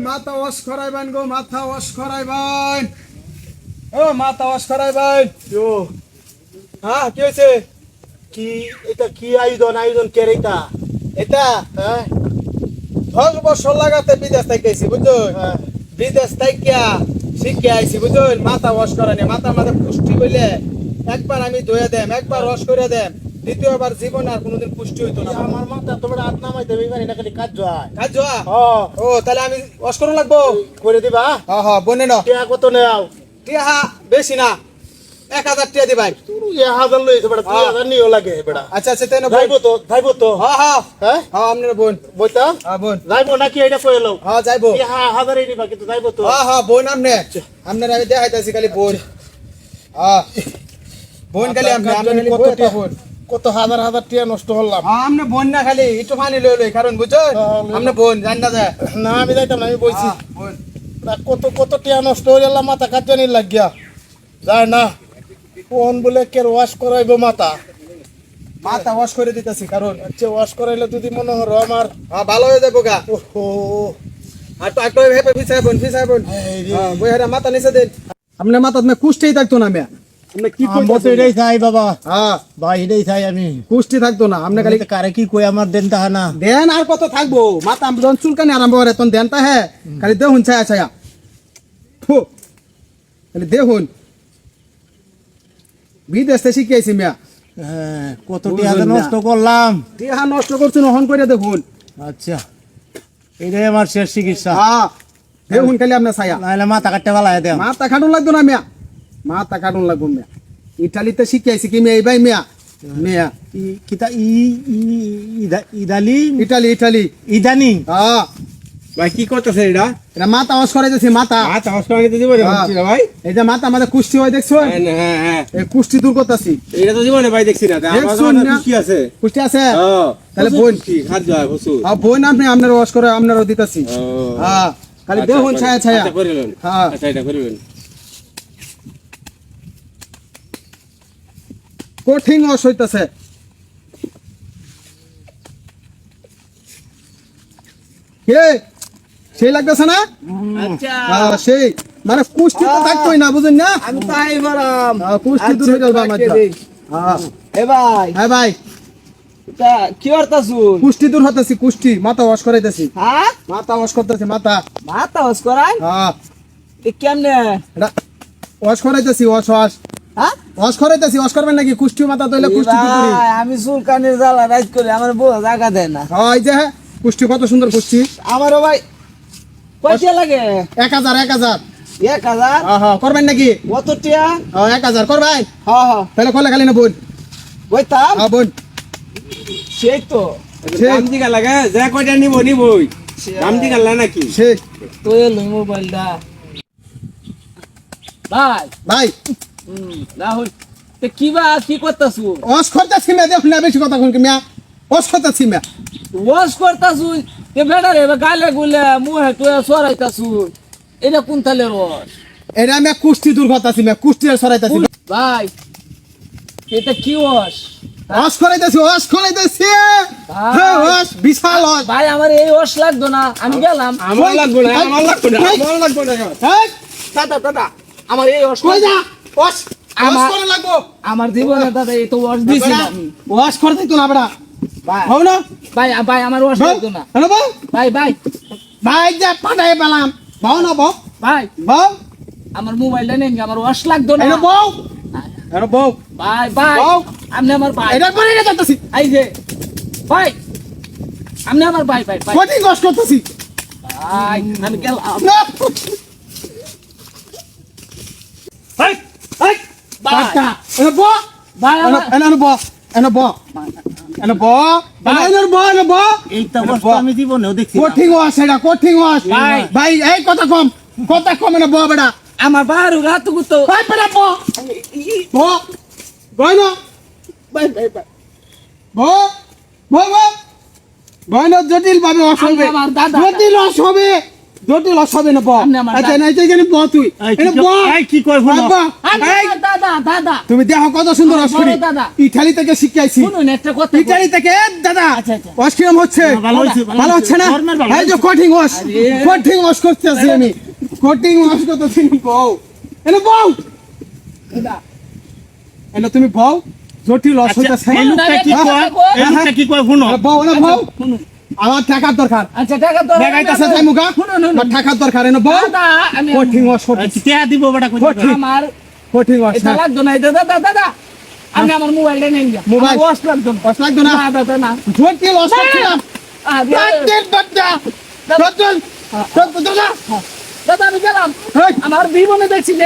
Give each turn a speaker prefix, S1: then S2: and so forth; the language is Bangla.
S1: মাথা ওয়াশ করাইবেন গো, মাথা ওয়াশ করাইবেন। ও মাথা ওয়াশ করাইবেন।
S2: ইয়ো,
S1: হ্যাঁ কি হয়েছে?
S2: কি এটা কি আয়োজন কে রে এটা?
S1: এটা
S2: হ্যাঁ
S1: 10 বছর লাগাতে বিদেশ থেকে আইছি বুঝছো।
S2: হ্যাঁ।
S1: বিদেশ থেকে শিখে আইছি বুঝছো। মাথা ওয়াশ করানি, মাথা মাথা পুষ্টি হইলে একবার আমি ধুয়ে দেম, একবার ওয়াশ করে দেম, দ্বিতীয়বার জীবন আর কোনোদিন পুষ্টি হইতো না।
S2: আমার মাথা তোমার হাত নামাই দেবে এবার এটা খালি কাজ যায়।
S1: কাজ যোয়া?
S2: ও
S1: ও তাহলে আমি ওয়াশ করুন লাগবো।
S2: করে দিবা?
S1: হ্যাঁ হ্যাঁ বনে না
S2: টিয়া কত নেও?
S1: টিহা বেশি না, 1000 টিয়া দিবাই।
S2: তুই 1000 লইছ বেটা, 2000 নিও লাগে বেটা।
S1: আচ্ছা আচ্ছা তাই না
S2: যাইবো তো
S1: হ্যাঁ হ্যাঁ
S2: হ্যাঁ
S1: হ্যাঁ আপনার বোন।
S2: বইতা
S1: হ্যাঁ বোন।
S2: যাইবো নাকি এটা কই এলো?
S1: হ্যাঁ যাইবো।
S2: 1000 এই নিবা কিন্তু যাইবো তো।
S1: হ্যাঁ হ্যাঁ বোন আপনি আপনার আমি দেখাইতেছি খালি বোন। হ্যাঁ বোন খালি আপনি খালি
S2: কত
S1: বোন
S2: টিয়া?
S1: বোন।
S2: কত হাজার হাজার টিয়া নষ্ট হলাম।
S1: হ্যাঁ আপনি বোন না খালি একটু পানি লই লই কারণ বুঝছো আপনি বোন জান না যায়।
S2: না আমি যাইতাম না, আমি বইছি।
S1: হ্যাঁ, বোন।
S2: কত কত টিয়া নষ্ট হয়ে গেলাম, মাথা কাটানি লাগিয়া যায় না। কোন বলে কে ওয়াশ করাইবো মাথা?
S1: মাথা ওয়াশ করে দিতেছি কারণ
S2: আচ্ছা ওয়াশ করাইলে যদি মনে হলো আমার
S1: হ্যাঁ ভালো হয়ে যাবো গা।
S2: ওহো
S1: আর তো একটু হেপে পিছায় বোন পিছায় বোন।
S2: এই রে।
S1: হ্যাঁ বইহারা মাথা নিচে দেন। আপনার মাথা আপনি কুষ্টেই থাকতো না মিয়া। আপনি কি
S2: আমি তো
S1: কইতেছেন?
S2: এটাই চাই বাবা,
S1: হ্যাঁ
S2: ভাই এটাই চাই আমি।
S1: কুষ্টি থাকতো না আপনি খালি
S2: কারে কি কই আমার দেন তাহা না।
S1: দেন আর কত থাকবো মাথা যখন চুলকানি আরম্ভ করে তখন দেন তা হ্যাঁ খালি দেখুন ছায়া ছায়া থু খালি দেখুন বিদেশে শিখিয়েছি মিয়া।
S2: হ্যাঁ কত
S1: বুঝুন
S2: টিয়া
S1: না।
S2: নষ্ট করলাম।
S1: টিহা নষ্ট করছেন অহন করে দেখুন।
S2: আচ্ছা এটাই আমার শেষ চিকিৎসা।
S1: হ্যাঁ দেখুন খালি আপনার ছায়া।
S2: নাহলে মাথা কাটতে ভালাই দেয়।
S1: মাথা খাটুন লাগতো না মিয়া, মাথা খাটুন লাগবো মিয়া। ইটালিতে শিখিয়েছি কি মিয়া এইবাই মিয়া মিয়া
S2: কিতা ইদালি
S1: ইটালি ইটালি
S2: ইদানি।
S1: হ্যাঁ
S3: ভাই কি করতেছে এটা?
S1: এটা মাথা ওয়াশ করাইতেছি মাথা।
S3: হাত আওয়াজ করে দিতে পারে
S1: হ্যাঁ।
S3: ভাই।
S1: এই যে মাথা আমাদের কুষ্টি হয় দেখছো,
S3: হ্যাঁ হ্যাঁ হ্যাঁ,
S1: এই কুষ্টি দূর করতেছি।
S3: এটা তো জীবনে ভাই দেখছি না। আমার
S1: দেখছুন
S3: আমার
S1: না?
S3: কি আছে?
S1: কুষ্টি আছে
S3: হ্যাঁ
S1: তাহলে বোন
S3: কি খাদ্য হয় প্রচুর।
S1: বোন আপনি আপনার ওয়াশ করে আপনারও দিতেছি।
S3: ও,
S1: হ্যাঁ খালি
S3: আচ্ছা,
S1: দেখুন ছায়া ছায়া।
S3: আচ্ছা, করিলেন।
S1: হ্যাঁ
S3: আচ্ছা এটা করিলেন।
S1: কঠিন ওয়াশ হইতেছে। কে সেই লাগতেছে না?
S2: আচ্ছা
S1: হ্যাঁ, সেই মানে কুষ্টি তো থাকতোই না বুঝুন না।
S2: আমি তাই বললাম।
S1: হ্যাঁ, কুষ্টি দূর হয়ে যাবে আমার। হ্যাঁ
S2: এ ভাই
S1: হ্যাঁ ভাই
S2: তা কি করতাছু?
S1: কুষ্টি দূর হতেছি, কুষ্টি মাথা ওয়াশ করাইতেছি,
S2: হ্যাঁ
S1: মাথা ওয়াশ করতেছি মাথা।
S2: মাথা ওয়াশ করাই?
S1: হ্যাঁ
S2: এ কেমনে?
S1: এটা ওয়াশ করাইতেছি, ওয়াশ ওয়াশ
S2: হ্যাঁ
S1: ওয়াশ করাইতেছি। ওয়াশ করবেন নাকি? কুষ্টি মাথা তৈলে কুষ্টি কি করি?
S2: ভাই, আমি চুলকানির জ্বালা রাইজ করি, আমার বউ জায়গা দেয় না।
S1: হ্যাঁ এই যে হ্যাঁ, কুষ্টি কত সুন্দর কুষ্টি।
S2: আমারও ভাই কয়টা লাগে?
S1: 1000 1000।
S2: 1000?
S1: হ্যাঁ হ্যাঁ করবেন নাকি?
S2: কত টিয়া?
S1: হ্যাঁ 1000 করবেন
S2: হ্যাঁ হ্যাঁ
S1: তাহলে খোলা খালি না বোন।
S2: বইতাম
S1: হ্যাঁ বোন
S2: সেই তো।
S1: সে
S3: দাম দিগা লাগে যে কয়টা নিবই দাম দিগা লাগে নাকি?
S1: সে
S2: তো এলো মোবাইলটা ভাই।
S1: ভাই
S2: রাহুল তে কি করতাছু?
S1: ওয়াশ করতেছি মিয়া, দেখুন না বেশি কথা কোন কি মিয়া। ওয়াশ করতেছি মিয়া।
S2: ওয়াশ করতাছু এ বেটা রে গালে গুলে মুহে তুই সরাইতাছু, এটা কোন তালের ওয়াশ?
S1: এটা আমি কুষ্টি দূর করতেছি মিয়া, কুষ্টি আর সরাইতেছি।
S2: ভাই এটা কি ওয়াশ?
S1: ওয়াশ করাইতেছি, ওয়াশ করাইতেছি।
S2: ভাই।
S1: হ্যাঁ ওয়াশ বিশাল ওয়াশ।
S2: ভাই আমার এই ওয়াশ লাগতো না, আমি গেলাম।
S3: আমার লাগবে না, আমার লাগবে না, আমার লাগবে না।
S1: এই,
S2: দাদা দাদা আমার এই ওয়াশ
S1: কই যা? ওয়াশ ওয়াশ
S2: আমার-
S1: করা লাগবো।
S2: আমার জীবনে দাদা এই তো ওয়াশ দিছি না আমি।
S1: ওয়াশ করতে তো না বেটা।
S2: ভাই
S1: হও না?
S2: ভাই ভাই আমার ওয়াশ লাগতো না।
S1: হ্যালো বউ।
S2: ভাই ভাই
S1: ভাই যা পাঠাই পেলাম। বউ না বউ।
S2: ভাই
S1: বউ।
S2: আমার মোবাইলটা নেন, আমার ওয়াশ লাগতো না।
S1: এটা বউ। এটা বউ।
S2: ভাই ভাই
S1: বউ।
S2: আপনি আমার ভাই।
S1: এটা পরে এটা করতেছি।
S2: এই যে ভাই আপনি আমার ভাই ভাই ভাই
S1: কঠিন ওয়াশ করতেছি।
S2: ভাই আমি গেলাম।
S1: না।
S3: ভাই
S1: এই,
S2: ভাই
S1: কাকা, এটা বউ।
S2: ভাই আমার
S1: এনে বউ। এনে বউ। এনে বউ। এনে বউ, এনে বউ।
S2: এইটা
S1: ওয়াশ
S2: ওয়াশ
S1: তো
S2: আমি জীবনেও দেখছি।
S1: কঠিন ওয়াশ এটা, কঠিন ওয়াশ।
S2: ভাই।
S1: ভাই এই কথা কম এনে বউ বেটা।
S2: আমার বারু রাত গুতো।
S1: ভাই বেটা বউ। বউ। বউ না।
S2: ভাই ভাই ভাই
S1: বউ। বউ বউ। বউ না জটিল ভাবে ওয়াশ হবে।
S2: আমার দাদা।
S1: জটিল ওয়াশ হবে। জটিল ওয়াশ হবে না ব
S4: আপনি আমার
S1: আচ্ছা না এখানে ব তুই এখানে ব
S2: কি কয় শুনো
S1: বাবা, এই,
S4: দাদা দাদা
S1: তুমি দেখো কত সুন্দর ওয়াশ করি
S4: বড় দাদা।
S1: ইটালি থেকে শিখে আইছি
S4: শুনুন একটা কথা
S1: ইটালি থেকে দাদা
S4: আচ্ছা, আচ্ছা।
S1: ওয়াশ কিরম হচ্ছে
S2: ভালো হয়েছে,
S1: ভালো হচ্ছে না
S2: নরমাল ভালো
S1: এই যে কঠিং ওয়াশ করতেছি আমি কঠিং ওয়াশ করতেছি বউ এনে বউ এনে তুমি বউ জটিল ওয়াশ হইতাছে
S2: এই লোকটা কি কয় এই লোকটা কি কয় শুনো
S1: বউ না বউ
S4: শুনুন
S1: আমার টাকার দরকার
S4: আচ্ছা টাকা তো
S1: দেখাইতাছে তাই মুখা
S4: শুনুন
S1: আমার টাকার দরকার এনে বউ
S4: দাদা আমি
S1: কঠিং ওয়াশ করতেছি
S2: টিয়া দিব বেটা কই
S1: কঠিন।
S4: আমার
S1: কঠিং ওয়াশ
S4: এটা লাগতো না দাদা দাদা আমি আমার মোবাইলটা নিয়ে যাই
S1: মোবাইল?
S4: ওয়াশ লাগতো না
S1: ওয়াশ লাগতো না
S4: না দাদা না
S1: জটিল ওয়াশ করছিলাম
S4: দাদা
S1: বাচ্চা জটিল দাদা
S4: দাদা আমি গেলাম
S1: হেই
S4: আমার জীবনে দেখছি যে